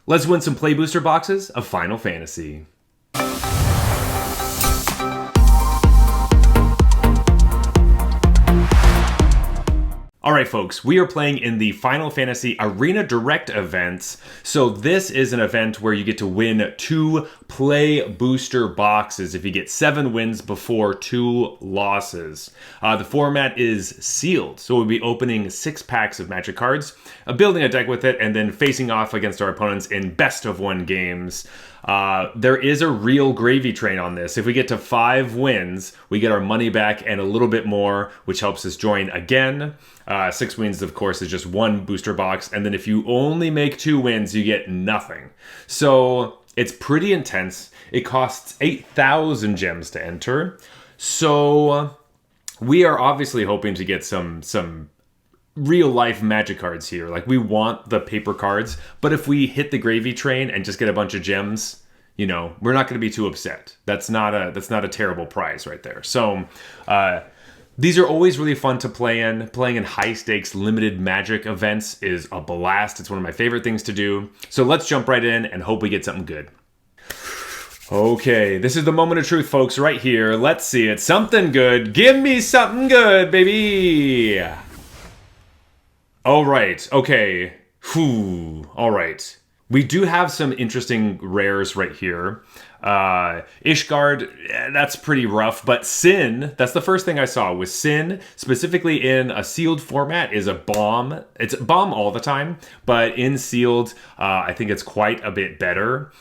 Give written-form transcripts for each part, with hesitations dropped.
Let's win some play booster boxes of Final Fantasy. Alright folks, we are playing in the Final Fantasy Arena Direct events. So this is an event where you get to win 2 play booster boxes if you get 7 wins before 2 losses. The format is sealed, so we'll be opening 6 packs of Magic cards, building a deck with it, and then facing off against our opponents in best of 1 games. There is a real gravy train on this. If we get to 5 wins, we get our money back and a little bit more, which helps us join again. 6 wins, of course, is just 1 booster box. And then if you only make 2 wins, you get nothing. So it's pretty intense. It costs 8,000 gems to enter. So we are obviously hoping to get some real life Magic cards here. Like, we want the paper cards, but if we hit the gravy train and just get a bunch of gems, you know, we're not going to be too upset. That's not a terrible prize right there. So these are always really fun to play in. Playing in high stakes limited Magic events is a blast. It's one of my favorite things to do. So let's jump right in and hope we get something good. Okay, this is the moment of truth, folks, right here. Let's see it. Something good. Give me something good, baby. All right, okay. Whew. All right. We do have some interesting rares right here. Ishgard, that's pretty rough, but Sin, that's the first thing I saw, was Sin, specifically in a sealed format, is a bomb. It's a bomb all the time, but in sealed, I think it's quite a bit better.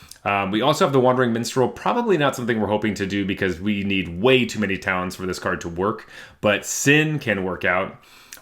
We also have the Wandering Minstrel, probably not something we're hoping to do because we need way too many talents for this card to work, but Sin can work out.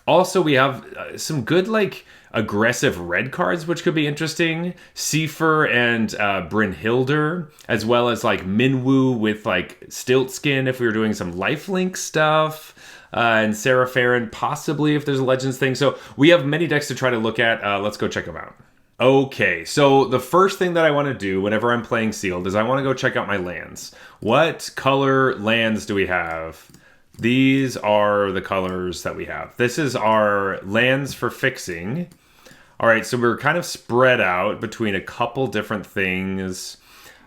Also, we have some good, like, aggressive red cards, which could be interesting. Seifer and Brynhildr, as well as, like, Minwu with, like, Stiltskin if we were doing some lifelink stuff. And Serapharin, possibly, if there's a Legends thing. So we have many decks to try to look at. Let's go check them out. Okay, so the first thing that I want to do whenever I'm playing Sealed is I want to go check out my lands. What color lands do we have? These are the colors that we have. This is our lands for fixing. All right, so we're kind of spread out between a couple different things.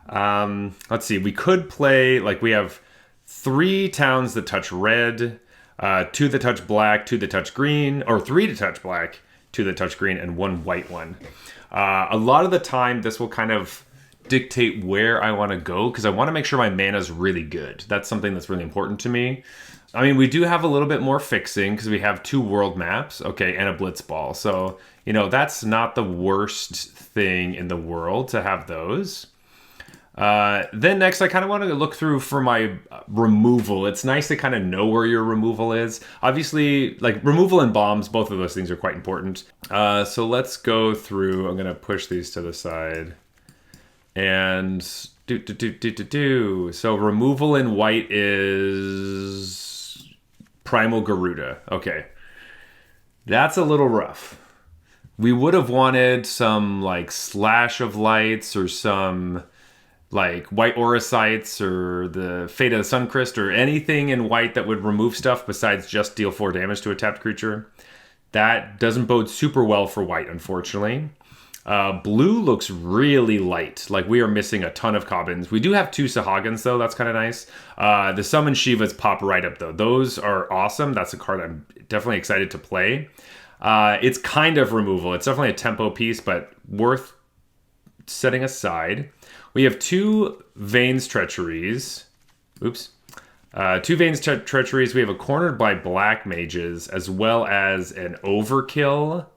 Let's see, we could play, like, we have 3 towns that touch red, 2 that touch black, 2 that touch green, or 3 to touch black, 2 that touch green, and 1 white one. A lot of the time, this will kind of dictate where I want to go, because I want to make sure my mana is really good. That's something that's really important to me. I mean, we do have a little bit more fixing because we have 2 world maps, okay, and a Blitzball. So, you know, that's not the worst thing in the world to have those. Then next, I kind of want to look through for my removal. It's nice to kind of know where your removal is. Obviously, like, removal and bombs, both of those things are quite important. So let's go through. I'm going to push these to the side. And So removal in white is Primal Garuda. Okay. That's a little rough. We would have wanted some, like, Slash of Lights or some, like, White Aurasites or the Fate of the Suncrist or anything in white that would remove stuff besides just deal 4 damage to a tapped creature. That doesn't bode super well for white, unfortunately. Blue looks really light. Like, we are missing a ton of Cobbins. We do have 2 Sahagins, though. That's kind of nice. The Summon Shivas pop right up, though. Those are awesome. That's a card I'm definitely excited to play. It's kind of removal. It's definitely a tempo piece, but worth setting aside. We have 2 Veins Treacheries. Oops. 2 Veins Treacheries. We have a Cornered by Black Mages, as well as an Overkill.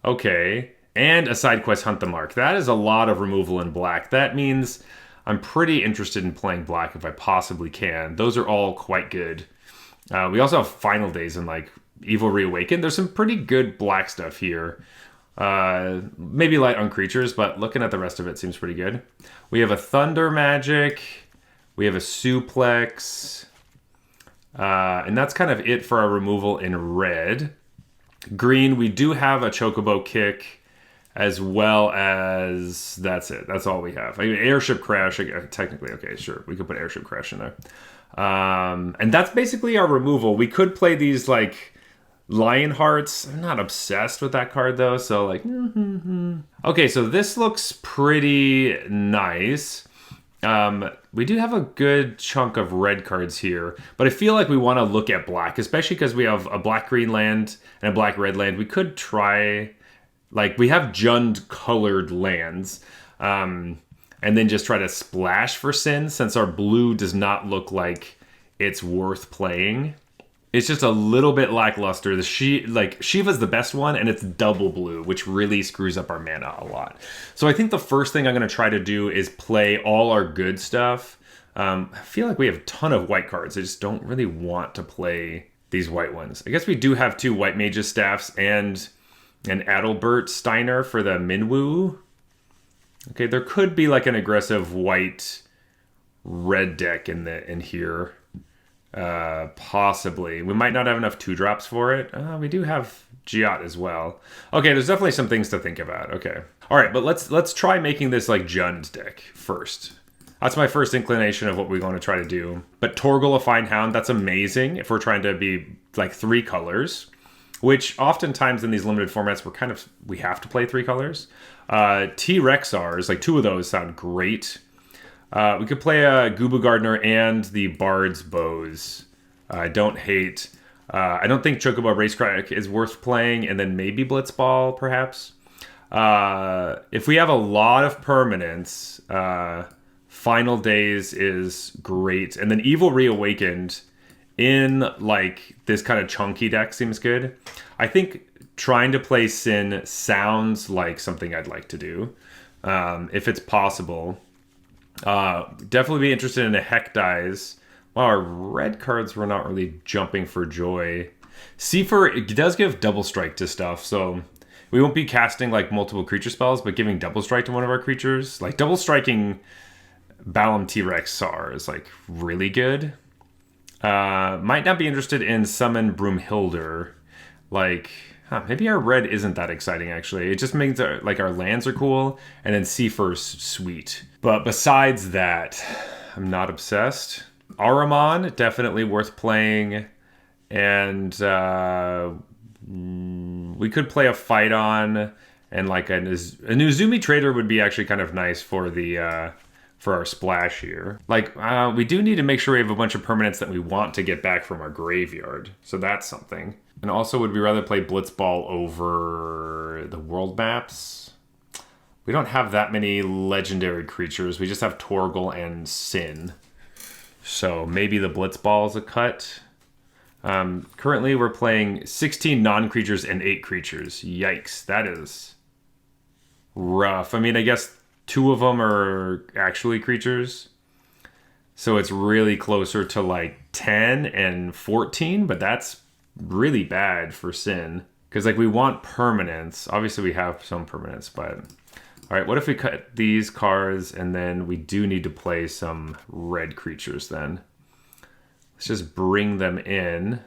Okay. And a side quest, Hunt the Mark. That is a lot of removal in black. That means I'm pretty interested in playing black if I possibly can. Those are all quite good. We also have Final Days and, like, Evil Reawakened. There's some pretty good black stuff here. Maybe light on creatures, but looking at the rest of it seems pretty good. We have a Thunder Magic. We have a Suplex. And that's kind of it for our removal in red. Green, we do have a Chocobo Kick. As well as, that's it. That's all we have. I mean, Airship Crash, technically, okay, sure. We could put Airship Crash in there. And that's basically our removal. We could play these, like, Lion Hearts, I'm not obsessed with that card though, so like, okay, so this looks pretty nice. We do have a good chunk of red cards here, but I feel like we want to look at black, especially because we have a black-green land and a black-red land. We could try, like, we have Jund colored lands, and then just try to splash for Sin, since our blue does not look like it's worth playing. It's just a little bit lackluster. Shiva's the best one, and it's double blue, which really screws up our mana a lot. So I think the first thing I'm going to try to do is play all our good stuff. I feel like we have a ton of white cards. I just don't really want to play these white ones. I guess we do have 2 White Mage's Staffs and an Adalbert Steiner for the Minwu. Okay, there could be like an aggressive white-red deck in here. Possibly. We might not have enough 2-drops for it. We do have Giat as well. Okay, there's definitely some things to think about. Okay. All right, but let's try making this like Jund deck first. That's my first inclination of what we're going to try to do. But Torgal, a Fine Hound, that's amazing if we're trying to be like 3 colors, which oftentimes in these limited formats we have to play 3 colors. T-Rexars, like 2 of those sound great. We could play a Gubu Gardener and the Bard's Bows. I don't hate. I don't think Chocobo Racecrack is worth playing, and then maybe Blitzball, perhaps. If we have a lot of permanents, Final Days is great. And then Evil Reawakened in like this kind of chunky deck seems good. I think trying to play Sin sounds like something I'd like to do, if it's possible. Definitely be interested in a Heck Dies. Wow, our red cards were not really jumping for joy. Seifer, it does give double strike to stuff, so we won't be casting like multiple creature spells, but giving double strike to one of our creatures. Like double striking Balam T-Rex Sar is like really good. Might not be interested in Summon Broomhilder. Like, maybe our red isn't that exciting actually. It just means like our lands are cool, and then Seifer's sweet. But besides that, I'm not obsessed. Ahriman, definitely worth playing. And we could play a Fight On, and like a Nuzumi Trader would be actually kind of nice for the for our splash here. Like, we do need to make sure we have a bunch of permanents that we want to get back from our graveyard. So that's something. And also, would we rather play Blitzball over the world maps? We don't have that many legendary creatures. We just have Torgal and Sin. So maybe the Blitzball is a cut. Currently, we're playing 16 non-creatures and 8 creatures. Yikes, that is rough. I mean, I guess 2 of them are actually creatures. So it's really closer to like 10 and 14, but that's really bad for Sin. Because like we want permanents. Obviously we have some permanents, but... Alright, what if we cut these cards and then we do need to play some red creatures then? Let's just bring them in.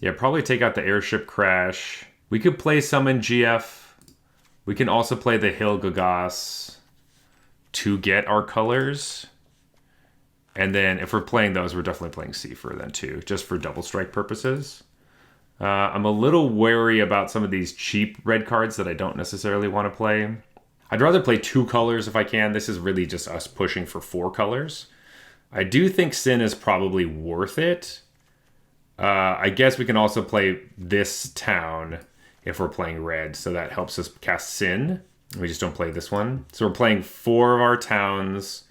Yeah, probably take out the Airship Crash. We could play Summon GF. We can also play the Hill Gagas to get our colors. And then if we're playing those, we're definitely playing Seifer then too, just for double strike purposes. I'm a little wary about some of these cheap red cards that I don't necessarily want to play. I'd rather play 2 colors if I can. This is really just us pushing for 4 colors. I do think Sin is probably worth it. I guess we can also play this town if we're playing red, so that helps us cast Sin. We just don't play this one. So we're playing 4 of our towns.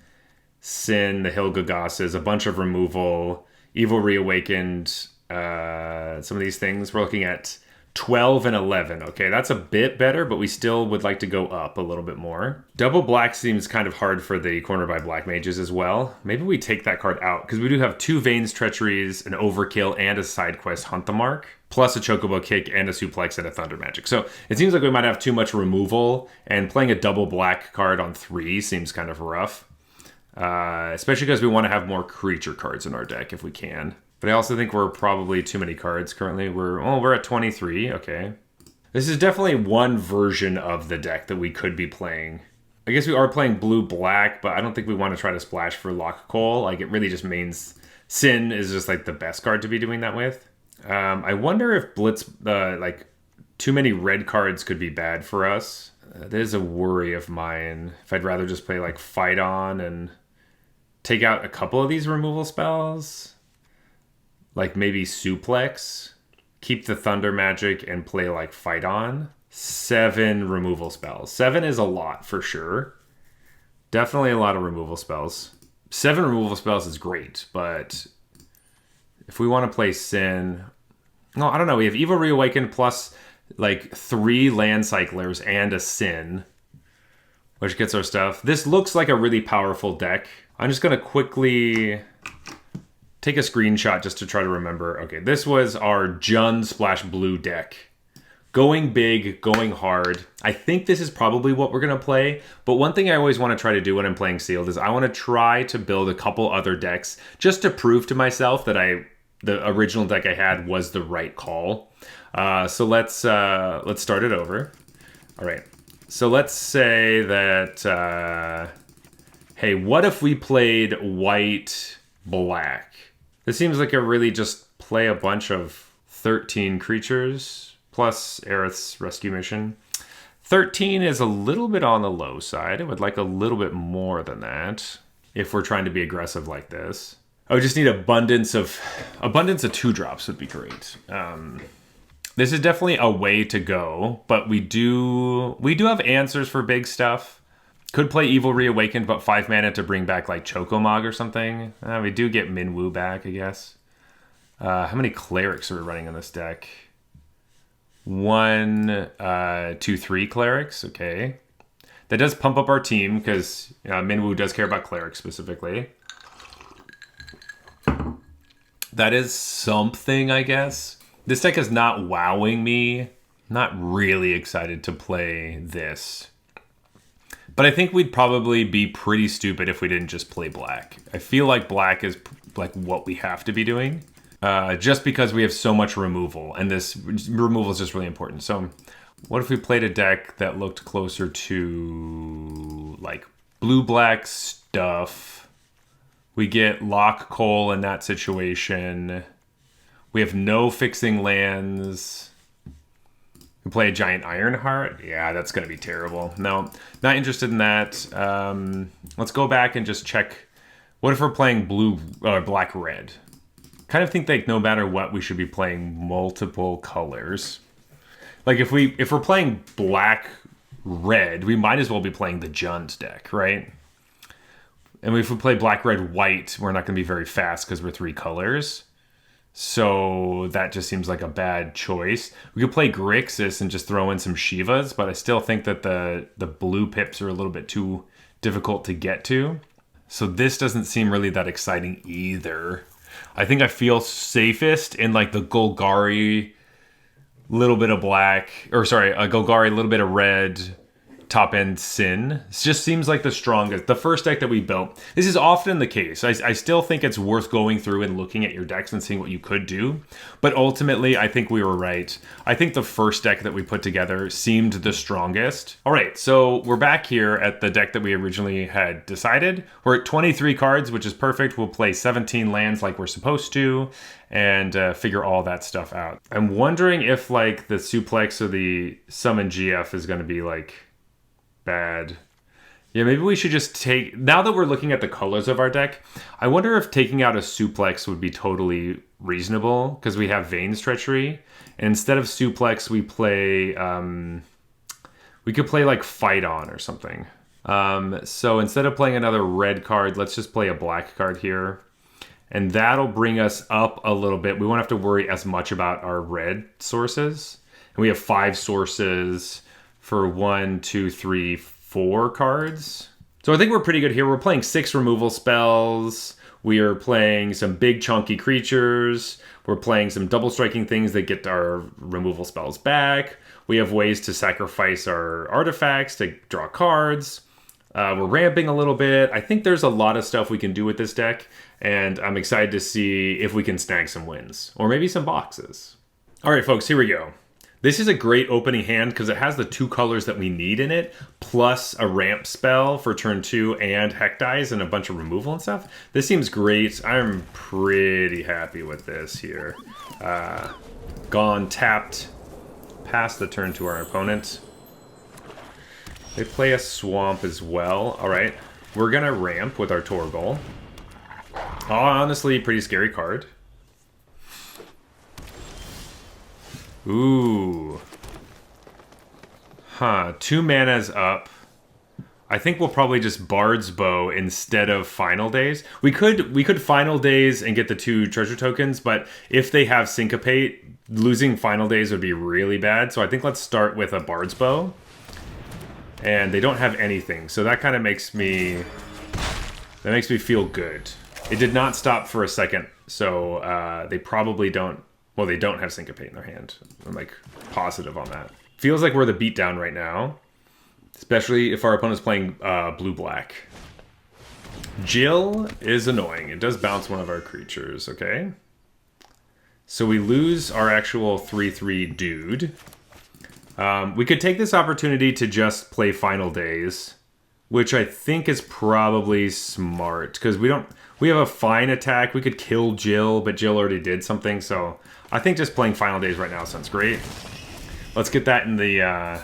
Sin, the Hill Gagasses, a bunch of removal, Evil Reawakened, some of these things. We're looking at 12 and 11. Okay, that's a bit better, but we still would like to go up a little bit more. Double black seems kind of hard for the Corner by Black Mages as well. Maybe we take that card out, because we do have 2 Veins Treacheries, an Overkill, and a side quest Hunt the Mark, plus a Chocobo Kick and a Suplex and a Thunder Magic. So it seems like we might have too much removal, and playing a double black card on 3 seems kind of rough. Especially because we want to have more creature cards in our deck if we can. But I also think we're probably too many cards currently. We're at 23. Okay. This is definitely one version of the deck that we could be playing. I guess we are playing blue-black, but I don't think we want to try to splash for Lock Coal. Like, it really just means Sin is just like the best card to be doing that with. I wonder if Blitz, like, too many red cards could be bad for us. That is a worry of mine. If I'd rather just play, like, Fight On and take out a couple of these removal spells. Like, maybe Suplex. Keep the Thunder Magic and play, like, Fight On. 7 removal spells. 7 is a lot, for sure. Definitely a lot of removal spells. 7 removal spells is great, but if we want to play Sin... No, I don't know. We have Evil Reawaken plus, like, 3 Land Cyclers and a Sin, which gets our stuff. This looks like a really powerful deck. I'm just going to quickly take a screenshot just to try to remember. Okay, this was our Jund/Blue deck. Going big, going hard. I think this is probably what we're going to play, but one thing I always want to try to do when I'm playing Sealed is I want to try to build a couple other decks just to prove to myself that the original deck I had was the right call. So let's start it over. All right. So let's say that, hey, what if we played white, black? This seems like a really just play a bunch of 13 creatures plus Aerith's rescue mission. 13 is a little bit on the low side. I would like a little bit more than that if we're trying to be aggressive like this. I would just need abundance of 2-drops would be great. This is definitely a way to go, but we do have answers for big stuff. Could play Evil Reawakened, but 5 mana to bring back like Chocomog or something. We do get Minwu back, I guess. How many clerics are we running in this deck? 1, 2, 3 clerics. Okay, that does pump up our team because Minwu does care about clerics specifically. That is something, I guess. This deck is not wowing me. Not really excited to play this. But I think we'd probably be pretty stupid if we didn't just play black. I feel like black is like what we have to be doing. Just because we have so much removal. And this removal is just really important. So what if we played a deck that looked closer to like blue-black stuff? We get Lock Coal in that situation. We have no fixing lands. We play a giant Ironheart. Yeah, that's going to be terrible. No, not interested in that. Let's go back and just check. What if we're playing blue or black-red? Kind of think like no matter what, we should be playing multiple colors. Like if we're playing black-red, we might as well be playing the Jund deck, right? And if we play black, red, white, we're not going to be very fast because we're 3 colors. So that just seems like a bad choice. We could play Grixis and just throw in some Shivas, but I still think that the blue pips are a little bit too difficult to get to. So this doesn't seem really that exciting either. I think I feel safest in like the Golgari, little bit of black, or sorry, a Golgari, little bit of red, top end Sin. It just seems like the strongest. The first deck that we built. This is often the case. I still think it's worth going through and looking at your decks and seeing what you could do. But ultimately, I think we were right. I think the first deck that we put together seemed the strongest. All right, so we're back here at the deck that we originally had decided. We're at 23 cards, which is perfect. We'll play 17 lands like we're supposed to and figure all that stuff out. I'm wondering if like the Suplex or the Summon GF is going to be like bad. Yeah, maybe we should just take... Now that we're looking at the colors of our deck, I wonder if taking out a Suplex would be totally reasonable, because we have Veins Treachery. And instead of Suplex, we play... we could play, like, Fight On or something. So instead of playing another red card, let's just play a black card here. And that'll bring us up a little bit. We won't have to worry as much about our red sources. And we have 5 sources for 1, 2, 3, 4 cards. So I think we're pretty good here. We're playing 6 removal spells. We are playing some big chunky creatures. We're playing some double striking things that get our removal spells back. We have ways to sacrifice our artifacts to draw cards. We're ramping a little bit. I think there's a lot of stuff we can do with this deck, and I'm excited to see if we can snag some wins, or maybe some boxes. All right, folks, here we go. This is a great opening hand because it has the 2 colors that we need in it, plus a ramp spell for turn 2 and Heck Dies and a bunch of removal and stuff. This seems great. I'm pretty happy with this here. Gone, tapped, pass the turn to our opponent. They play a Swamp as well. All right, we're going to ramp with our Torgal. Honestly, pretty scary card. Ooh. Huh. 2 mana's up. I think we'll probably just Bard's Bow instead of Final Days. We could Final Days and get the 2 treasure tokens, but if they have Syncopate, losing Final Days would be really bad. So I think let's start with a Bard's Bow. And they don't have anything, so that kind of makes me feel good. It did not stop for a second, so they probably don't. Well, they don't have Syncopate in their hand. I'm like positive on that. Feels like we're the beatdown right now, especially if our opponent's playing blue-black. Jill is annoying. It does bounce one of our creatures, okay? So we lose our actual 3/3 dude. We could take this opportunity to just play Final Days, which I think is probably smart, because we have a fine attack. We could kill Jill, but Jill already did something, so I think just playing Final Days right now sounds great. Let's get that in the,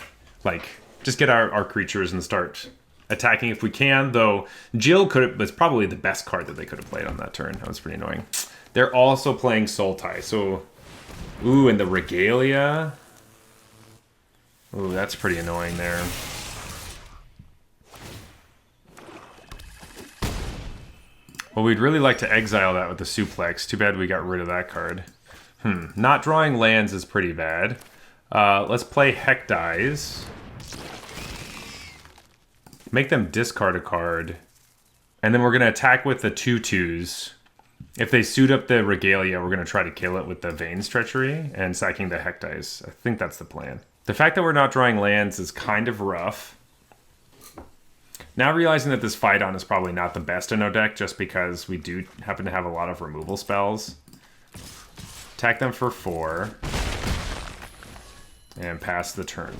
just get our creatures and start attacking if we can, though Jill was probably the best card that they could have played on that turn. That was pretty annoying. They're also playing Sultai, so... Ooh, and the Regalia... Ooh, that's pretty annoying there. Well, we'd really like to exile that with the Suplex. Too bad we got rid of that card. Not drawing lands is pretty bad. Let's play Heck Dies. Make them discard a card. And then we're going to attack with the 2/2s. If they suit up the Regalia, we're going to try to kill it with the Veins Treachery and sacking the Heck Dies. I think that's the plan. The fact that we're not drawing lands is kind of rough. Now realizing that this Phaidon is probably not the best in our deck, just because we do happen to have a lot of removal spells. Attack them for 4. And pass the turn.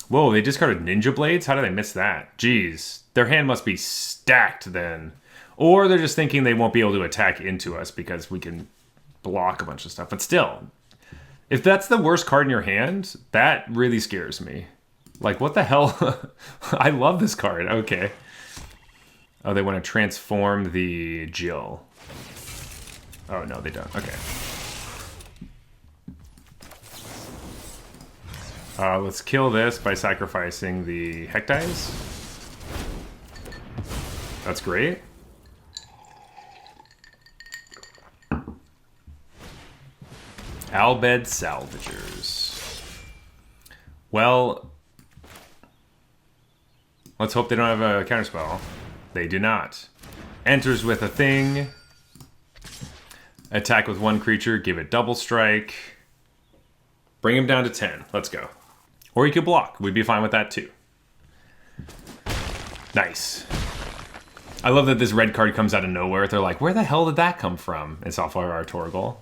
Whoa, they discarded Ninja Blades? How did I miss that? Jeez. Their hand must be stacked then. Or they're just thinking they won't be able to attack into us because we can block a bunch of stuff. But still... If that's the worst card in your hand, that really scares me. Like, what the hell? I love this card. Okay. Oh, they want to transform the Jill. Oh, no, they don't. Okay. Let's kill this by sacrificing the Heck Dies. That's great. Albed Salvagers. Well, let's hope they don't have a counterspell. They do not. Enters with a thing. Attack with 1 creature. Give it double strike. Bring him down to 10. Let's go. Or you could block. We'd be fine with that too. Nice. I love that this red card comes out of nowhere. They're like, where the hell did that come from? It's off our Torgal.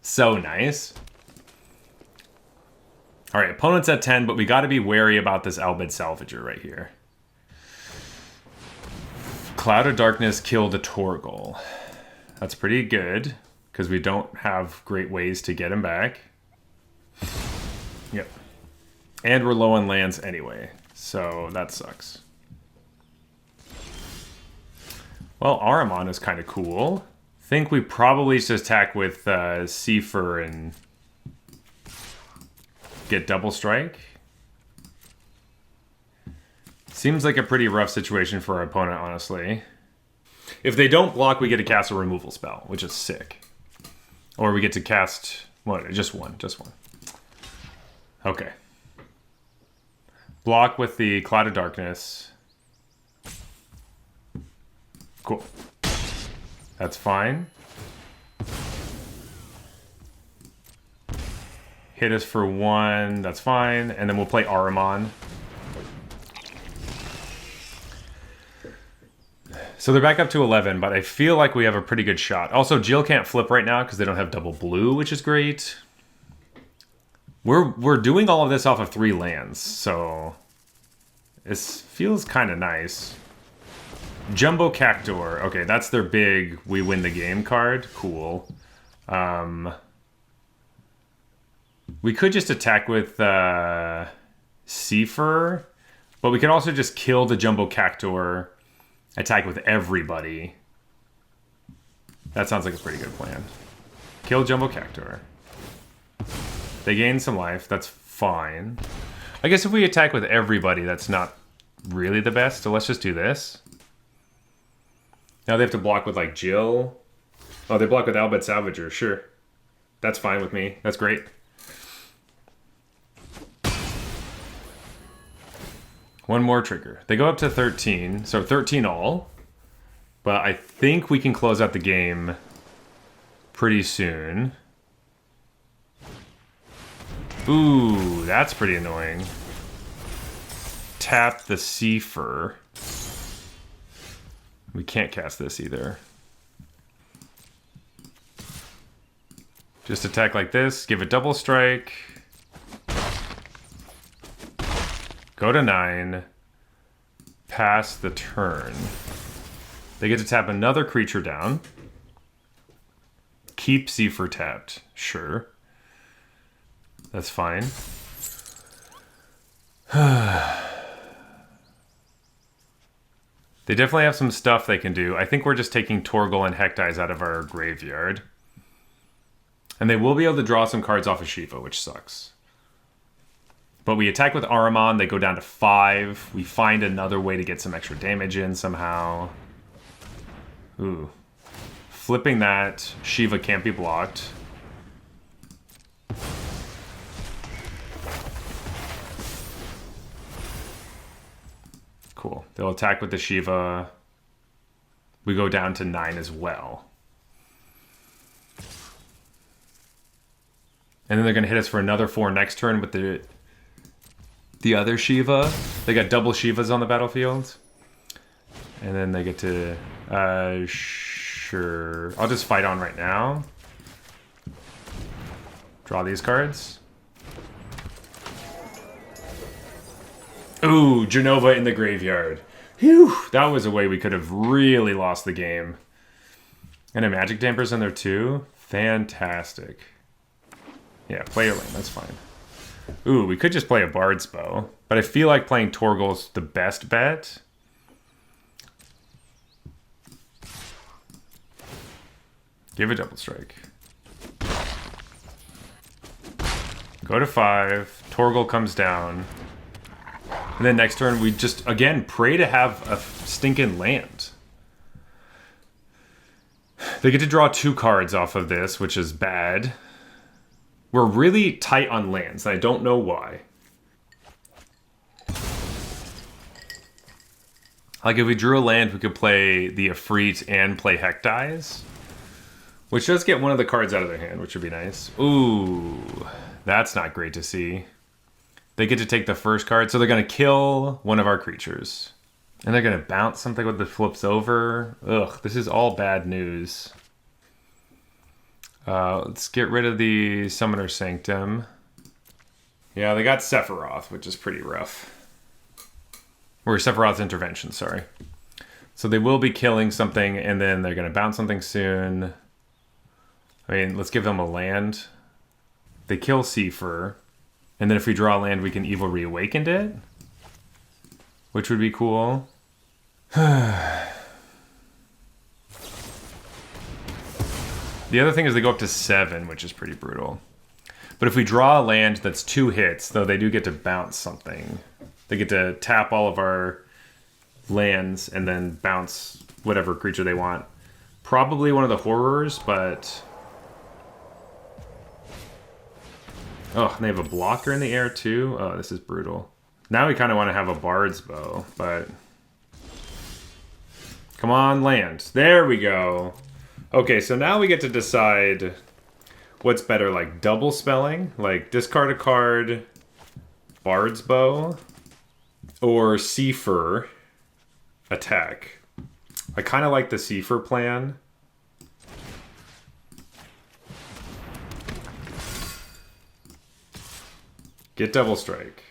So nice. All right, opponent's at 10, but we got to be wary about this Albed Salvager right here. Cloud of Darkness killed a Torgal. That's pretty good, because we don't have great ways to get him back. Yep. And we're low on lands anyway, so that sucks. Well, Ahriman is kind of cool. Think we probably should attack with Seifer and get double strike. Seems like a pretty rough situation for our opponent, honestly. If they don't block, we get to cast a removal spell, which is sick. Or we get to cast... What? Just one. Okay. Block with the Cloud of Darkness. Cool. That's fine. Hit us for 1. That's fine. And then we'll play Ahriman. So they're back up to 11, but I feel like we have a pretty good shot. Also, Jill can't flip right now because they don't have double blue, which is great. We're doing all of this off of 3 lands, so this feels kind of nice. Jumbo Cactuar. Okay, that's their big we win the game card. Cool. We could just attack with Seifer, but we could also just kill the Jumbo Cactuar, attack with everybody. That sounds like a pretty good plan. Kill Jumbo Cactuar. They gain some life. That's fine. I guess if we attack with everybody, that's not really the best. So let's just do this. Now they have to block with, like, Jill. Oh, they block with Albert Salvager. Sure. That's fine with me. That's great. One more trigger. They go up to 13. So 13 all. But I think we can close out the game pretty soon. Ooh, that's pretty annoying. Tap the Seifer. We can't cast this either. Just attack like this, give it double strike. Go to 9. Pass the turn. They get to tap another creature down. Keep Seifer tapped. Sure. That's fine. They definitely have some stuff they can do. I think we're just taking Torgal and Hectize out of our graveyard. And they will be able to draw some cards off of Shiva, which sucks. But we attack with Ahriman. They go down to 5. We find another way to get some extra damage in somehow. Ooh. Flipping that. Shiva can't be blocked. Cool. They'll attack with the Shiva. We go down to 9 as well. And then they're going to hit us for another 4 next turn with the other Shiva. They got double Shivas on the battlefield. And then they get to... sure. I'll just fight on right now. Draw these cards. Ooh, Genova in the graveyard. Whew, that was a way we could have really lost the game. And a Magic Damper's in there too. Fantastic. Yeah, play your lane, that's fine. Ooh, we could just play a Bard's Bow. But I feel like playing Torgal's the best bet. Give a double strike. Go to 5. Torgal comes down. And then next turn, we just, again, pray to have a stinking land. They get to draw 2 cards off of this, which is bad. We're really tight on lands, and I don't know why. Like, if we drew a land, we could play the Efreet and play Hectize. Which does get one of the cards out of their hand, which would be nice. Ooh, that's not great to see. They get to take the first card, so they're going to kill one of our creatures. And they're going to bounce something with the flips over. Ugh, this is all bad news. Let's get rid of the Summoner Sanctum. Yeah, they got Sephiroth, which is pretty rough. Or Sephiroth's Intervention, sorry. So they will be killing something, and then they're going to bounce something soon. I mean, let's give them a land. They kill Seifer. And then if we draw a land, we can Evil Reawakened it. Which would be cool. The other thing is they go up to 7, which is pretty brutal. But if we draw a land that's 2 hits, though they do get to bounce something. They get to tap all of our lands and then bounce whatever creature they want. Probably one of the horrors, but... Oh, and they have a blocker in the air too? Oh, this is brutal. Now we kind of want to have a Bard's Bow, but... Come on, land. There we go. Okay, so now we get to decide what's better, like double spelling, like discard a card, Bard's Bow, or Seifer attack. I kind of like the Seifer plan. Get double strike.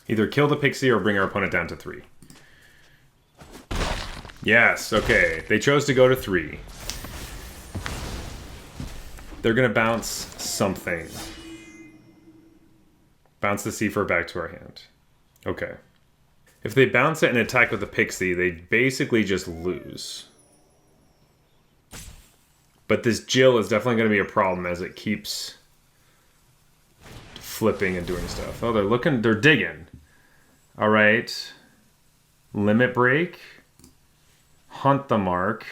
Either kill the pixie or bring our opponent down to 3. Yes, okay. They chose to go to 3. They're going to bounce something. Bounce the Seafer back to our hand. Okay. If they bounce it and attack with the pixie, they basically just lose. But this Jill is definitely going to be a problem as it keeps flipping and doing stuff. Oh, they're digging. All right. Limit Break. Hunt the Mark.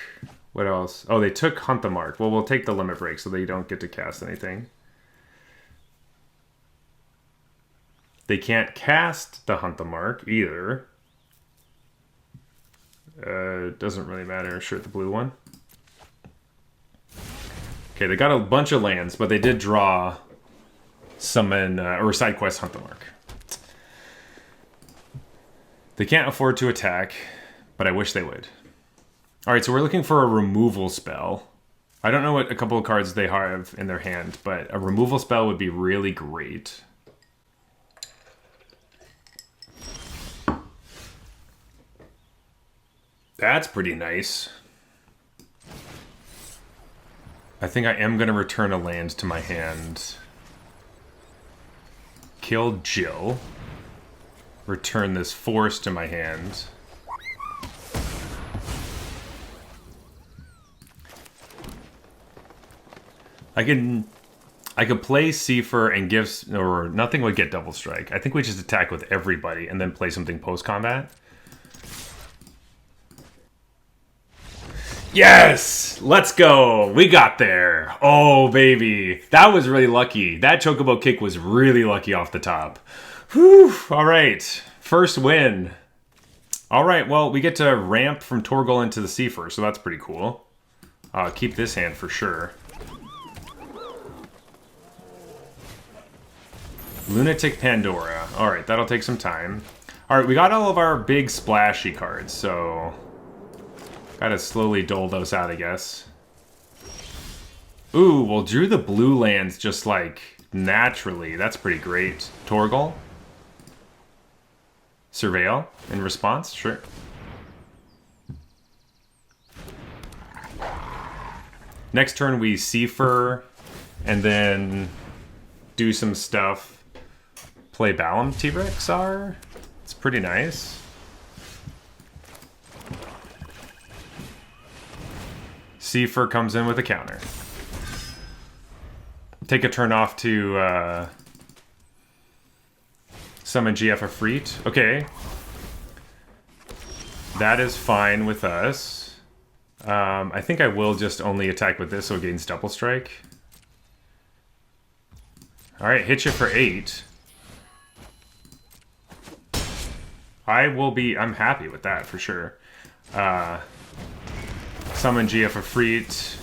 What else? Oh, they took Hunt the Mark. Well, we'll take the Limit Break so they don't get to cast anything. They can't cast the Hunt the Mark either. Doesn't really matter. Sure, the blue one. Okay, they got a bunch of lands, but they did draw summon or side quest Hunt the Mark. They can't afford to attack, but I wish they would. All right, so we're looking for a removal spell. I don't know what a couple of cards they have in their hand, but a removal spell would be really great. That's pretty nice. I think I am going to return a land to my hand. Kill Jill. Return this force to my hand. I could play Seafer and give, or nothing would get double strike. I think we just attack with everybody and then play something post-combat. Yes! Let's go! We got there! Oh, baby. That was really lucky. That Chocobo kick was really lucky off the top. Whew! Alright. First win. Alright, well, we get to ramp from Torgal into the Seafer, so that's pretty cool. Keep this hand for sure. Lunatic Pandora. Alright, that'll take some time. Alright, we got all of our big splashy cards, so gotta slowly dole those out, I guess. Ooh, well, drew the blue lands just, like, naturally. That's pretty great. Torgal. Surveil in response? Sure. Next turn, we Seafer, and then do some stuff. Play Balam T-Rexar. It's pretty nice. Seafer comes in with a counter. Take a turn off to summon GF Afreet. Okay. That is fine with us. I think I will just only attack with this so it gains double strike. Alright, hit you for 8. I'm happy with that for sure. Summon GF Afreet.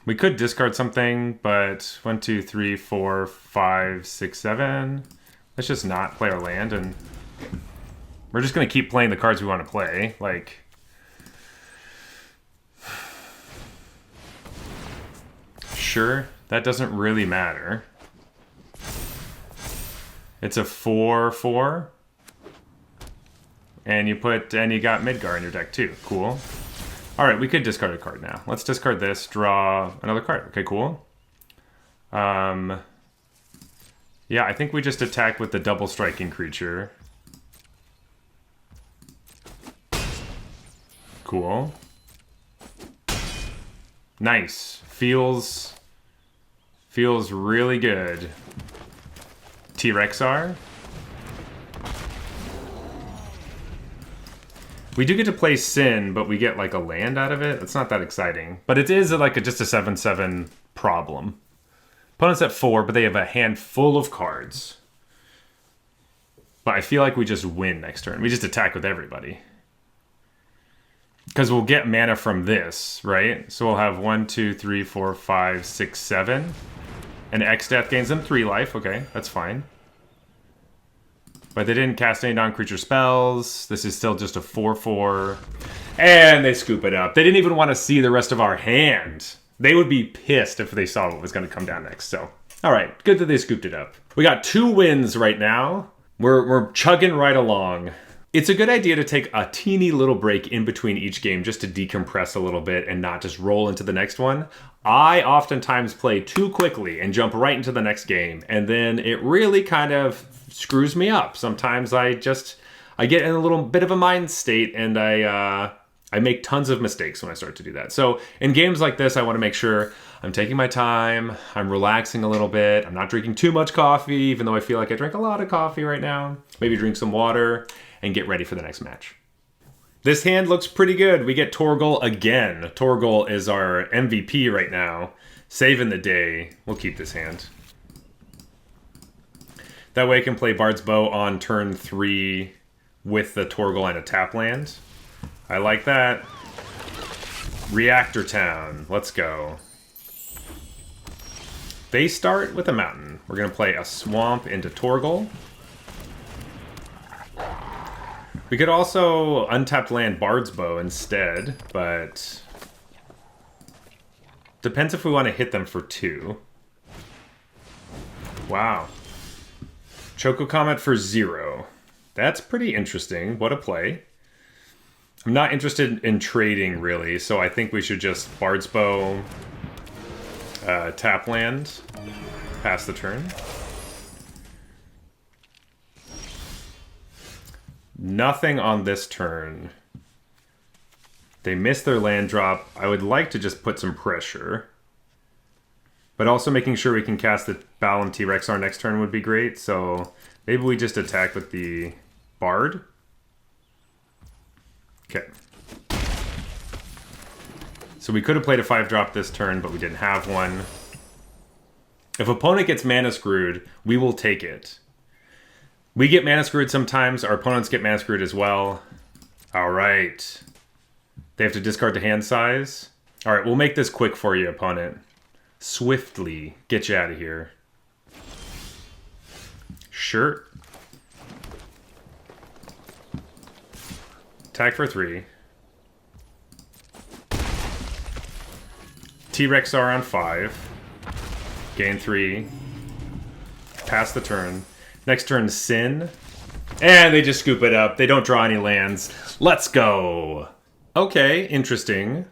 We could discard something, but 1, 2, 3, 4, 5, 6, 7. Let's just not play our land, and we're just gonna keep playing the cards we want to play. Like, sure, that doesn't really matter. It's a 4/4. And you got Midgar in your deck too. Cool. Alright, we could discard a card now. Let's discard this, draw another card. Okay, cool. Yeah, I think we just attack with the double striking creature. Cool. Nice. Feels really good. T-Rexar. We do get to play Sin, but we get like a land out of it. It's not that exciting. But it is like just a 7/7 problem. Opponent's at 4, but they have a hand full of cards. But I feel like we just win next turn. We just attack with everybody. Because we'll get mana from this, right? So we'll have 1, 2, 3, 4, 5, 6, 7. And X-Death gains them 3 life. Okay, that's fine. But they didn't cast any non-creature spells. This is still just a 4/4. And they scoop it up. They didn't even want to see the rest of our hand. They would be pissed if they saw what was going to come down next. So, all right, good that they scooped it up. We got 2 wins right now. We're chugging right along. It's a good idea to take a teeny little break in between each game just to decompress a little bit and not just roll into the next one. I oftentimes play too quickly and jump right into the next game, and then it really kind of screws me up. Sometimes I get in a little bit of a mind state, and I make tons of mistakes when I start to do that. So in games like this, I want to make sure I'm taking my time, I'm relaxing a little bit, I'm not drinking too much coffee, even though I feel like I drink a lot of coffee right now. Maybe drink some water and get ready for the next match. This hand looks pretty good. We get Torgal again. Torgal is our MVP right now, saving the day. We'll keep this hand. That way I can play Bard's Bow on turn 3 with the Torgal and a tap land. I like that. Reactor Town. Let's go. They start with a mountain. We're going to play a swamp into Torgal. We could also untapped land Bard's Bow instead, but depends if we want to hit them for 2. Wow. Choco Comet for 0. That's pretty interesting. What a play. I'm not interested in trading, really, so I think we should just Bard's Bow, tap land, pass the turn. Nothing on this turn. They missed their land drop. I would like to just put some pressure. But also making sure we can cast the Balam T-Rex our next turn would be great. So maybe we just attack with the Bard. Okay. So we could have played a 5-drop this turn, but we didn't have one. If opponent gets mana screwed, we will take it. We get mana screwed sometimes. Our opponents get mana screwed as well. All right. They have to discard the hand size. All right, we'll make this quick for you, opponent. Swiftly get you out of here. Sure. Attack for 3. T-Rex are on 5. Gain 3. Pass the turn. Next turn, Sin. And they just scoop it up. They don't draw any lands. Let's go. Okay, interesting.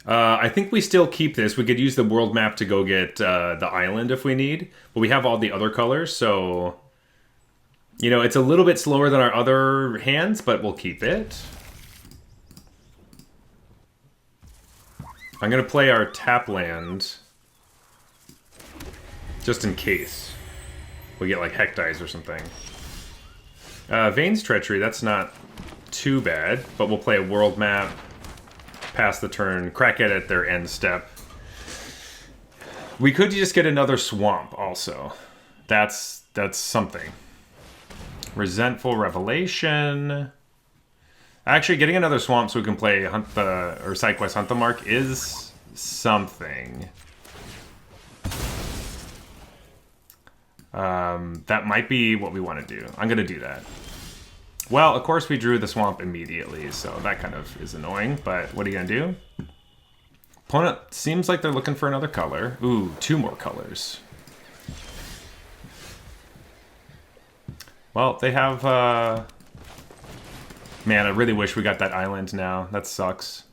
I think we still keep this. We could use the world map to go get the island if we need. But we have all the other colors, so... You know, it's a little bit slower than our other hands, but we'll keep it. I'm going to play our tap land. Just in case. We get like Heck Dice or something. Vane's Treachery, that's not too bad. But we'll play a world map. Pass the turn. Crack it at their end step. We could just get another swamp also. That's something. Resentful Revelation. Actually, getting another swamp so we can play side quest Hunt the Mark is something. That might be what we want to do. I'm going to do that. Well, of course we drew the swamp immediately, so that kind of is annoying, but what are you going to do? Opponent seems like they're looking for another color. Ooh, 2 more colors. Well, they have, Man, I really wish we got that island now. That sucks.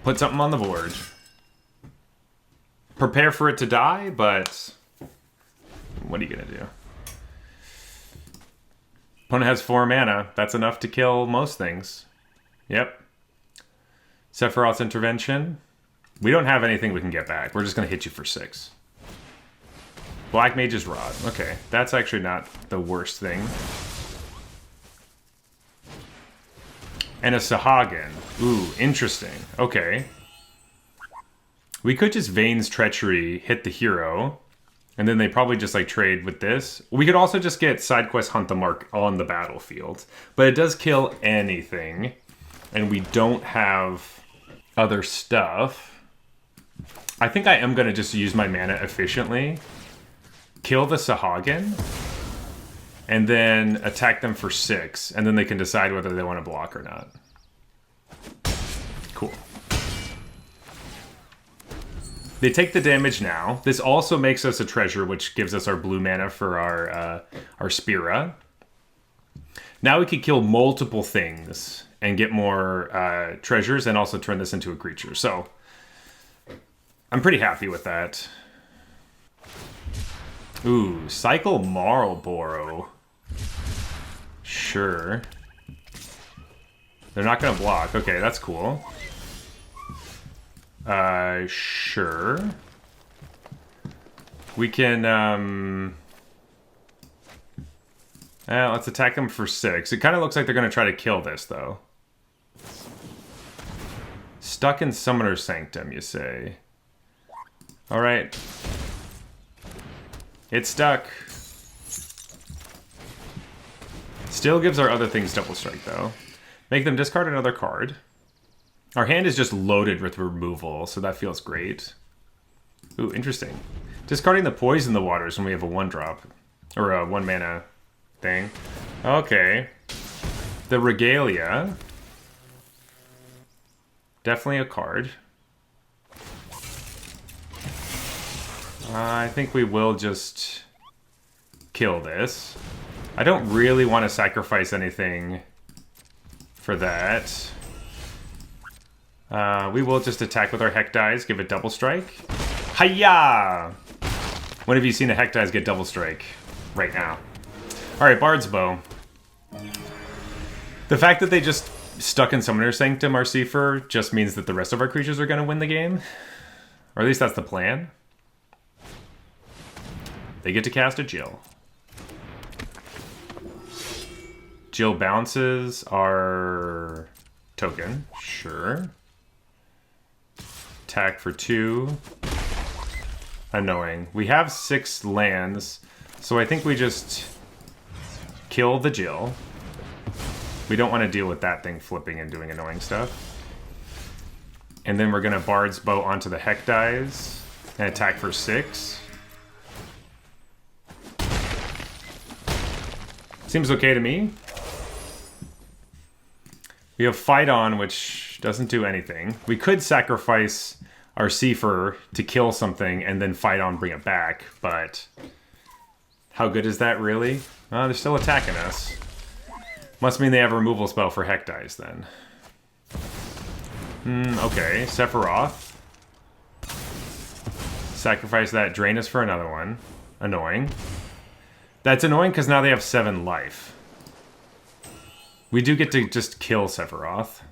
Put something on the board. Prepare for it to die, but... What are you going to do? Opponent has 4 mana. That's enough to kill most things. Yep. Sephiroth's Intervention. We don't have anything we can get back. We're just going to hit you for 6. Black Mage's Rod. Okay, that's actually not the worst thing. And a Sahagin. Ooh, interesting. Okay. We could just Vane's Treachery, hit the hero, and then they probably just like trade with this. We could also just get side quest Hunt the Mark on the battlefield. But it does kill anything. And we don't have other stuff. I think I am going to just use my mana efficiently. Kill the Sahagin. And then attack them for 6. And then they can decide whether they want to block or not. Cool. They take the damage now. This also makes us a treasure, which gives us our blue mana for our Spira. Now we can kill multiple things and get more treasures and also turn this into a creature. So I'm pretty happy with that. Ooh, Cycle Marlboro. Sure. They're not going to block. Okay, that's cool. Sure. We can, let's attack them for 6. It kind of looks like they're going to try to kill this, though. Stuck in Summoner's Sanctum, you say? Alright. It's stuck. Still gives our other things double strike, though. Make them discard another card. Our hand is just loaded with removal, so that feels great. Ooh, interesting. Discarding the Poison the Waters when we have a 1-drop. Or a 1-mana thing. Okay. The Regalia. Definitely a card. I think we will just kill this. I don't really want to sacrifice anything for that. We will just attack with our Heck Dies, give it double strike. Hiya! When have you seen a Heck Dies get double strike? Right now. Alright, Bard's Bow. The fact that they just stuck in Summoner's Sanctum our Seafer just means that the rest of our creatures are going to win the game. Or at least that's the plan. They get to cast a Jill. Jill bounces our token. Sure. Attack for 2. Annoying. We have 6 lands, so I think we just kill the Jill. We don't want to deal with that thing flipping and doing annoying stuff. And then we're going to Bard's Bow onto the Heck Dies and attack for 6. Seems okay to me. We have Fight On, which doesn't do anything. We could sacrifice our Seafer to kill something and then Fight On, bring it back, but how good is that really? They're still attacking us. Must mean they have a removal spell for Heck Dies then. Okay, Sephiroth. Sacrifice that, drain us for another one. Annoying. That's annoying because now they have 7 life. We do get to just kill Sephiroth.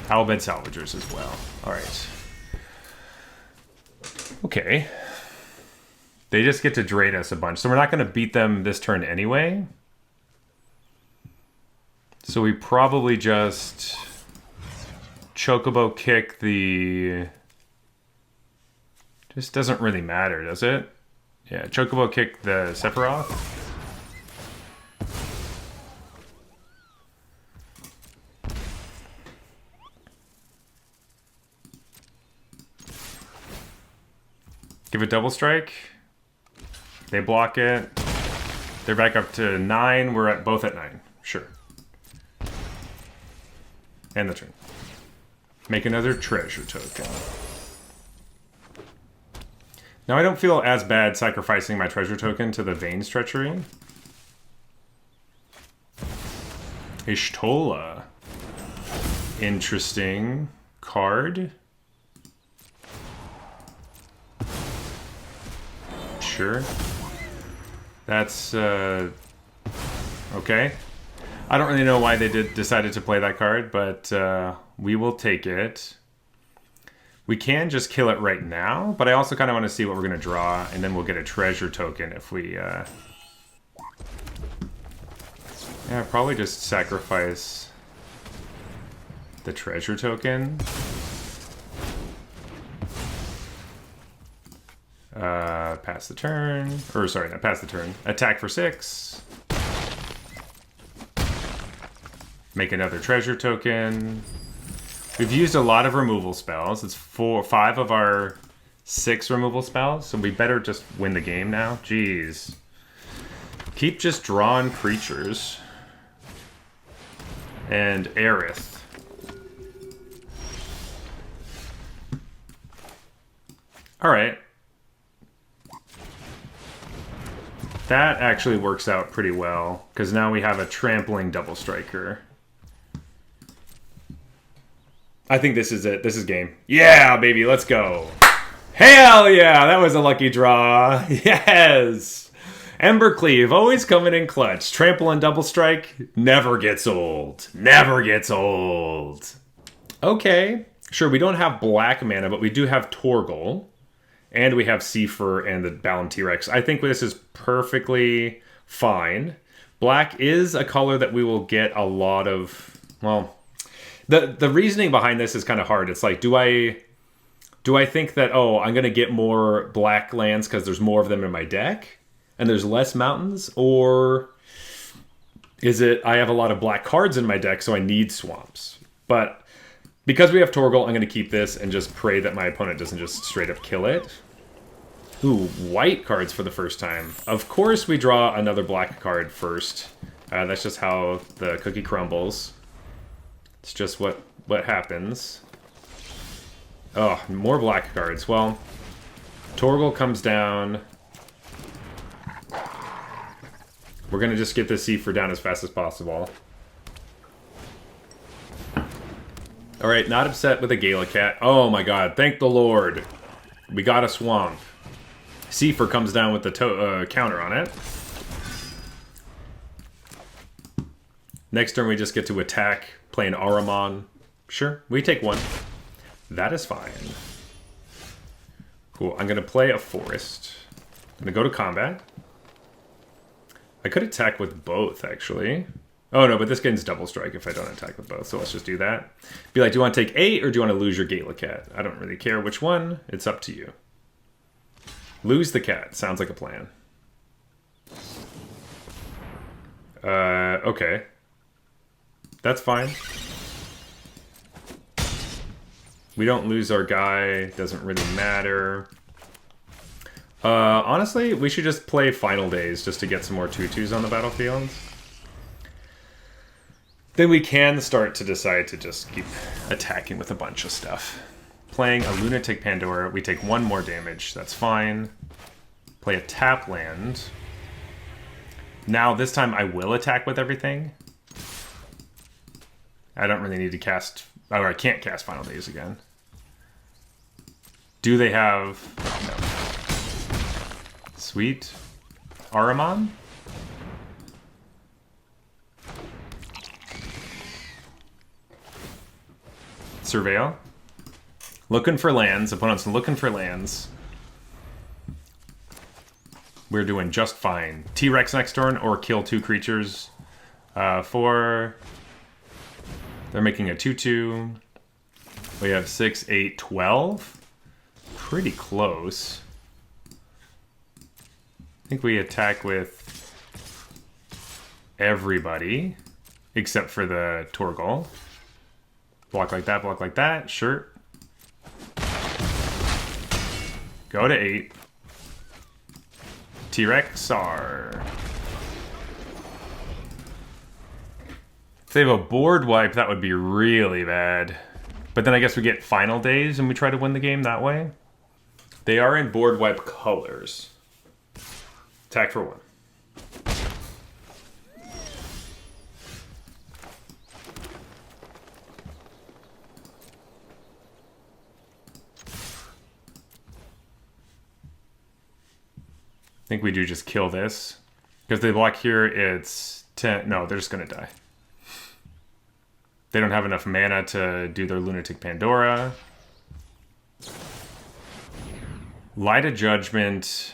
Owlbed Salvagers as well. Alright. Okay. They just get to drain us a bunch. So we're not going to beat them this turn anyway. So we probably just Chocobo kick the... Just doesn't really matter, does it? Yeah, Chocobo kick the Sephiroth. Give it double strike. They block it. They're back up to 9. We're at both at 9. Sure. End the turn. Make another treasure token. Now I don't feel as bad sacrificing my treasure token to the Veins Treachery. Ishtola. Interesting card. Sure. That's, okay. I don't really know why they decided to play that card, but we will take it. We can just kill it right now, but I also kind of want to see what we're going to draw, and then we'll get a treasure token if we... Yeah, probably just sacrifice the treasure token. Pass the turn. Or, sorry, not pass the turn. Attack for 6. Make another treasure token. We've used a lot of removal spells. It's 5 of our 6 removal spells, so we better just win the game now. Jeez. Keep just drawing creatures. And Aerith. All right. That actually works out pretty well, because now we have a trampling double striker. I think this is it. This is game. Yeah, baby, let's go. Hell yeah, that was a lucky draw. Yes. Embercleave, always coming in clutch. Trample and double strike, never gets old. Never gets old. Okay. Sure, we don't have black mana, but we do have Torgal. And we have Seifer and the Balam T-Rex. I think this is perfectly fine. Black is a color that we will get a lot of... Well, the reasoning behind this is kind of hard. It's like, do I think that, oh, I'm going to get more black lands because there's more of them in my deck? And there's less mountains? Or is it I have a lot of black cards in my deck, so I need swamps? But because we have Torgal, I'm going to keep this and just pray that my opponent doesn't just straight up kill it. Ooh, white cards for the first time. Of course we draw another black card first. That's just how the cookie crumbles. It's just what happens. Oh, more black cards. Well, Torgal comes down. We're going to just get this Seifer down as fast as possible. Alright, not upset with a Galacat. Oh my god, thank the Lord. We got a swamp. Seifer comes down with the counter on it. Next turn we just get to attack, play an Ahriman. Sure, we take one. That is fine. Cool, I'm going to play a forest. I'm going to go to combat. I could attack with both, actually. Oh no, but this gains double strike if I don't attack with both, so let's just do that. Be like, do you want to take 8 or do you want to lose your Gatela Cat? I don't really care which one. It's up to you. Lose the cat. Sounds like a plan. Okay. That's fine. We don't lose our guy. Doesn't really matter. Honestly, we should just play Final Days just to get some more tutus on the battlefield. Then we can start to decide to just keep attacking with a bunch of stuff. Playing a Lunatic Pandora, we take 1 more damage. That's fine. Play a tap land. Now, this time I will attack with everything. I don't really need to cast... Or I can't cast Final Days again. Do they have... No. Sweet. Ahriman? Surveil. Looking for lands. Opponent's looking for lands. We're doing just fine. T-Rex next turn or kill 2 creatures. 4. They're making a 2/2. We have 6, 8, 12. Pretty close. I think we attack with everybody except for the Torgal. Block like that, sure. Go to 8. T-Rex R. If they have a board wipe, that would be really bad. But then I guess we get Final Days and we try to win the game that way. They are in board wipe colors. Attack for 1. I think we do just kill this. Because they block here, it's 10. No, they're just going to die. They don't have enough mana to do their Lunatic Pandora. Light of Judgment.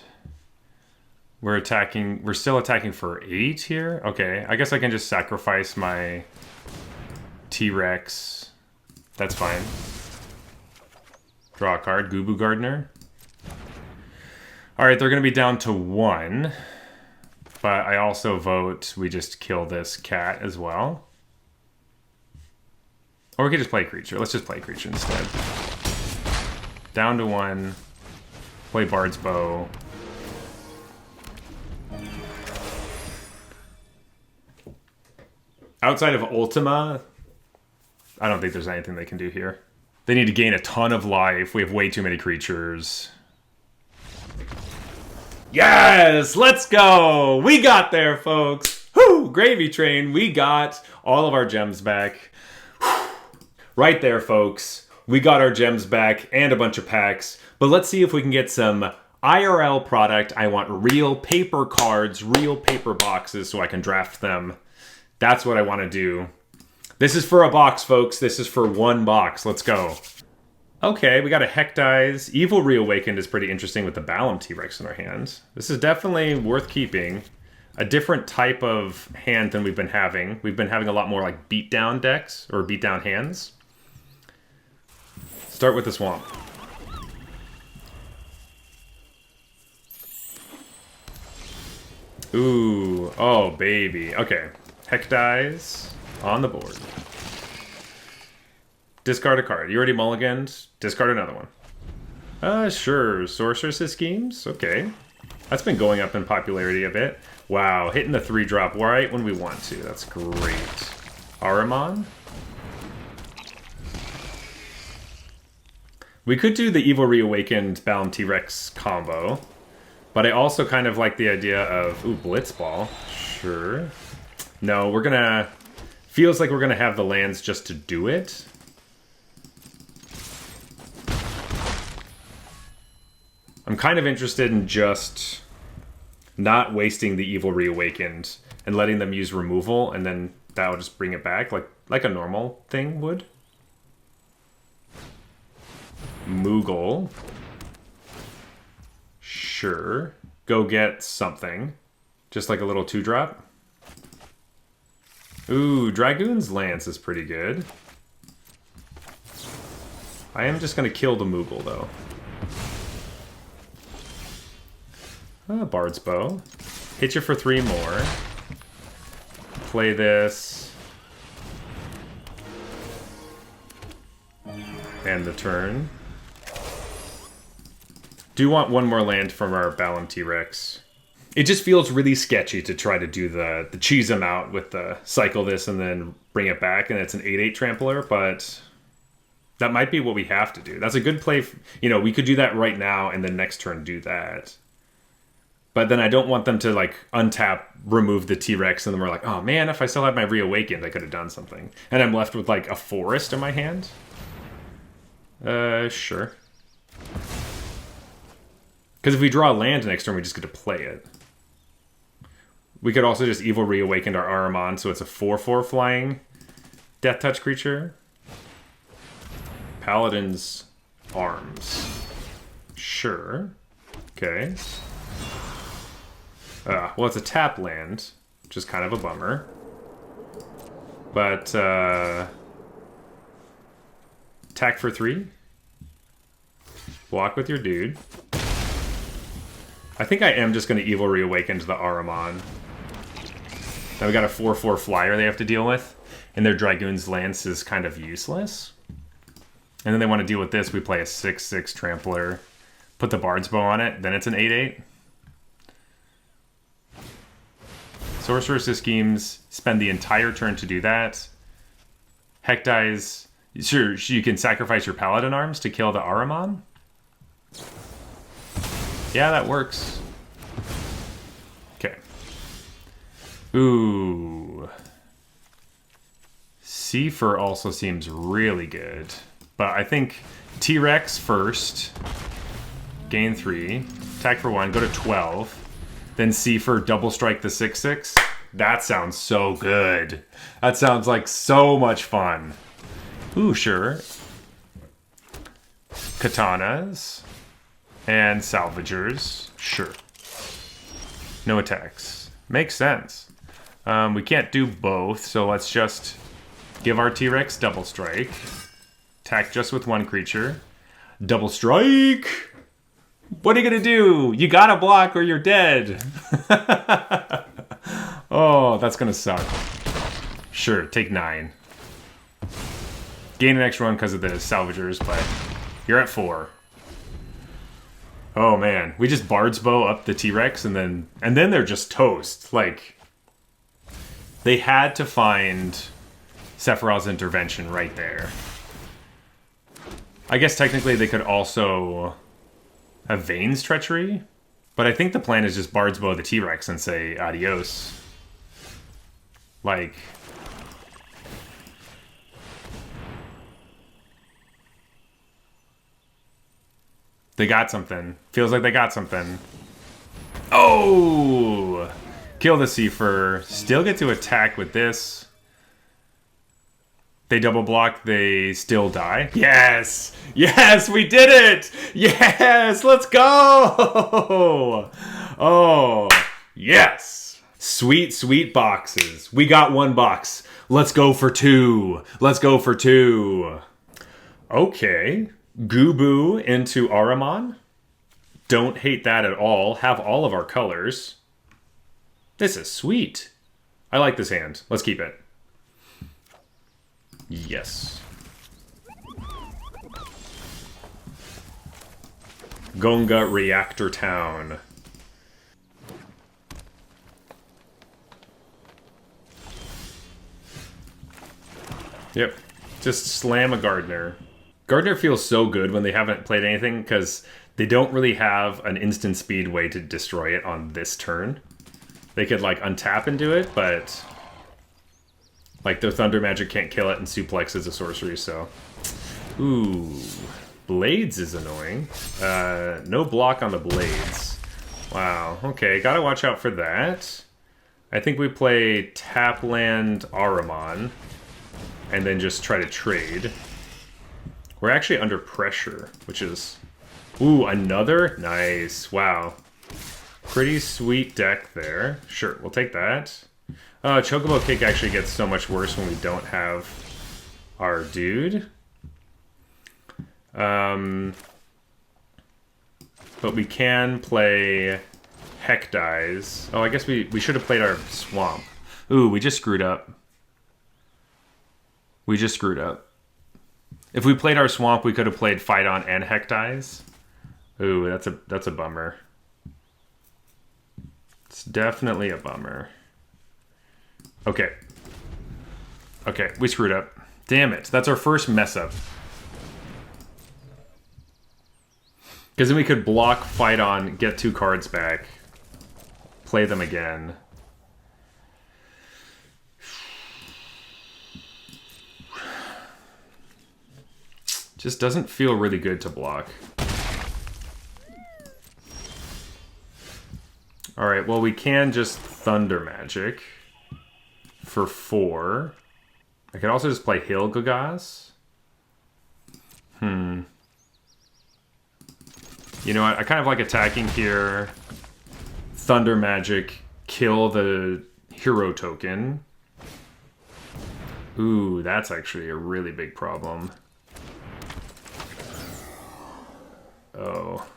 We're attacking. We're still attacking for 8 here. Okay, I guess I can just sacrifice my T-Rex. That's fine. Draw a card. Gubu Gardener. Alright, they're going to be down to 1. But I also vote we just kill this cat as well. Or we could just play creature. Let's just play creature instead. Down to 1. Play Bard's Bow. Outside of Ultima, I don't think there's anything they can do here. They need to gain a ton of life. We have way too many creatures. Yes, let's go. We got there, folks. Whoo, gravy train. We got all of our gems back. Right there, folks. We got our gems back and a bunch of packs. But let's see if we can get some IRL product. I want real paper cards, real paper boxes so I can draft them. That's what I want to do. This is for a box, folks. This is for one box. Let's go. Okay, we got a Hecdize. Evil Reawakened is pretty interesting with the Balam T-Rex in our hands. This is definitely worth keeping. A different type of hand than we've been having. We've been having a lot more like beatdown decks or beatdown hands. Start with the Swamp. Ooh, oh baby. Okay, Hecdize on the board. Discard a card. You already mulliganed. Discard another one. Sure. Sorceress's Schemes? Okay. That's been going up in popularity a bit. Wow, hitting the 3-drop right when we want to. That's great. Ahriman? We could do the Evil Reawakened Balam T-Rex combo. But I also kind of like the idea of... Ooh, Blitzball. Sure. No, we're gonna... Feels like we're gonna have the lands just to do it. I'm kind of interested in just not wasting the Evil Reawakened and letting them use removal, and then that'll just bring it back like a normal thing would. Moogle. Sure. Go get something. Just like a little 2-drop. Ooh, Dragoon's Lance is pretty good. I am just going to kill the Moogle, though. Bard's Bow. Hit you for 3 more. Play this. End the turn. Do want one more land from our Balam T-Rex. It just feels really sketchy to try to do the cheese them out with the cycle this and then bring it back, and it's an 8/8 trampler, but that might be what we have to do. That's a good play. You know, we could do that right now and then next turn do that. But then I don't want them to, like, untap, remove the T-Rex, and then we're like, oh man, if I still had my Reawakened, I could have done something. And I'm left with, like, a forest in my hand? Sure. Because if we draw a land next turn, we just get to play it. We could also just Evil Reawakened our Ahriman, so it's a 4/4 flying Death Touch creature. Paladin's Arms. Sure. Okay. Well, it's a tap land, which is kind of a bummer. But, attack for 3. Block with your dude. I think I am just going to Evil Reawaken to the Ahriman. Now we got a 4/4 flyer they have to deal with, and their Dragoon's Lance is kind of useless. And then they want to deal with this. We play a 6/6 Trampler, put the Bard's Bow on it, then it's an 8/8. Sorceress's Schemes, spend the entire turn to do that. Hecdize, sure, you can sacrifice your Paladin Arms to kill the Ahriman. Yeah, that works. Okay. Ooh. Seafer also seems really good. But I think T-Rex first. Gain 3. Attack for 1. Go to 12. Then Seafer double strike the 6/6. That sounds so good. That sounds like so much fun. Ooh, sure. Katanas. And Salvagers. Sure. No attacks. Makes sense. We can't do both, so let's just give our T-Rex double strike. Attack just with one creature. Double strike! What are you gonna do? You gotta block or you're dead. Oh, that's gonna suck. Sure, take 9. Gain an extra one because of the Salvagers, but you're at 4. Oh man, we just Bard's Bow up the T-Rex and then they're just toast. Like, they had to find Sephiroth's Intervention right there. I guess technically they could also have Vane's Treachery. But I think the plan is just Bard's Bow the T-Rex and say adios. Like... They got something. Feels like they got something. Oh! Kill the Seifer. Still get to attack with this. They double block, they still die. Yes! Yes, we did it! Yes! Let's go! Oh, yes! Sweet, sweet boxes. We got one box. Let's go for two. Let's go for two. Okay. Gubu into Ahriman. Don't hate that at all. Have all of our colors. This is sweet. I like this hand. Let's keep it. Yes. Gonga Reactor Town. Yep. Just slam a Gardener. Gardener feels so good when they haven't played anything because they don't really have an instant speed way to destroy it on this turn. They could like untap and do it, but like their Thunder Magic can't kill it and Suplex is a sorcery, so. Ooh. Blades is annoying. No block on the Blades. Wow, okay, gotta watch out for that. I think we play tap land Ahriman and then just try to trade. We're actually under pressure, which is... Ooh, another? Nice. Wow. Pretty sweet deck there. Sure, we'll take that. Chocobo Kick actually gets so much worse when we don't have our dude. But we can play Heck Dies. Oh, I guess we should have played our Swamp. Ooh, we just screwed up. We just screwed up. If we played our Swamp, we could have played Fight On and Heck Dies. Ooh, that's a bummer. It's definitely a bummer. Okay. Okay, we screwed up. Damn it. That's our first mess up. Because then we could block Fight On, get 2 cards back, play them again. Just doesn't feel really good to block. Alright, well we can just Thunder Magic for 4. I could also just play Hilgagas. You know what, I kind of like attacking here. Thunder Magic, kill the hero token. Ooh, that's actually a really big problem. Oh.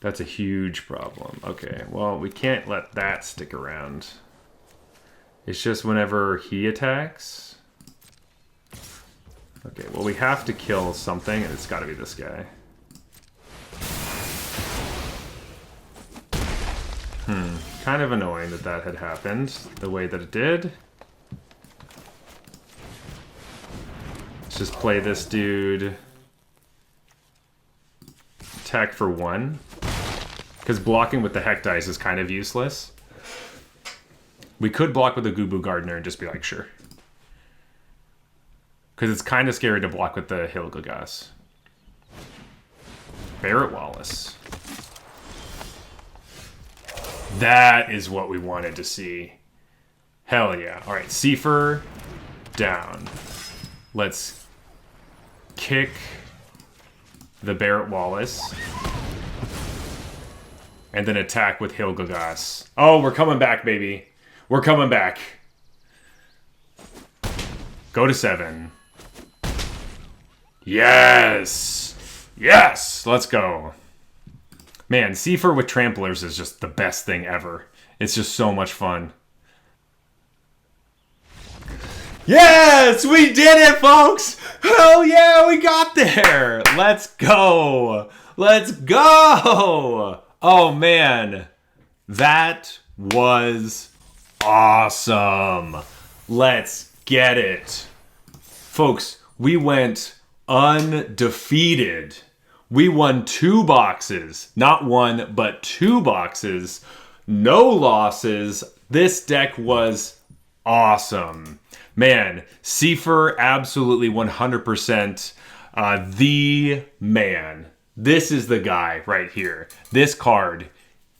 That's a huge problem. Okay, well, we can't let that stick around. It's just whenever he attacks. Okay, well, we have to kill something, and it's got to be this guy. Kind of annoying that that had happened the way that it did. Let's just play this dude. Attack for 1. Because blocking with the Heck Dice is kind of useless. We could block with the Gubu Gardener and just be like, sure. Because it's kind of scary to block with the Hilgagas. Barret Wallace. That is what we wanted to see. Hell yeah. Alright, Seifer down. Let's kick the Barret Wallace. And then attack with Hilgagas. Oh, we're coming back, baby. We're coming back. Go to 7. Yes! Yes! Let's go. Man, Seifer with Tramplers is just the best thing ever. It's just so much fun. Yes! We did it, folks! Hell yeah, we got there! Let's go! Let's go! Oh, man. That was awesome. Let's get it. Folks, we went undefeated We won 2 boxes. Not one, but 2 boxes. No losses. This deck was awesome. Man, Seifer, absolutely 100% the man. This is the guy right here. This card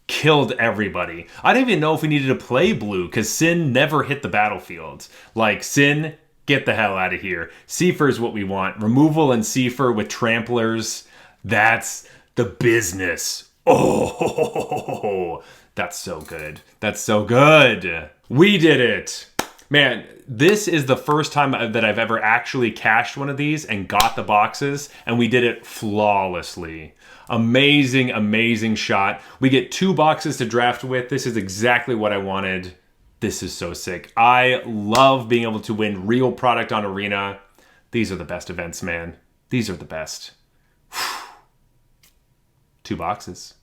killed everybody. I don't even know if we needed to play blue because Sin never hit the battlefield. Like, Sin, get the hell out of here. Seifer is what we want. Removal and Seifer with tramplers. That's the business. Oh, that's so good. That's so good. We did it. Man, this is the first time that I've ever actually cashed one of these and got the boxes, and we did it flawlessly. Amazing, amazing shot. We get 2 boxes to draft with. This is exactly what I wanted. This is so sick. I love being able to win real product on Arena. These are the best events, man. These are the best. 2 boxes.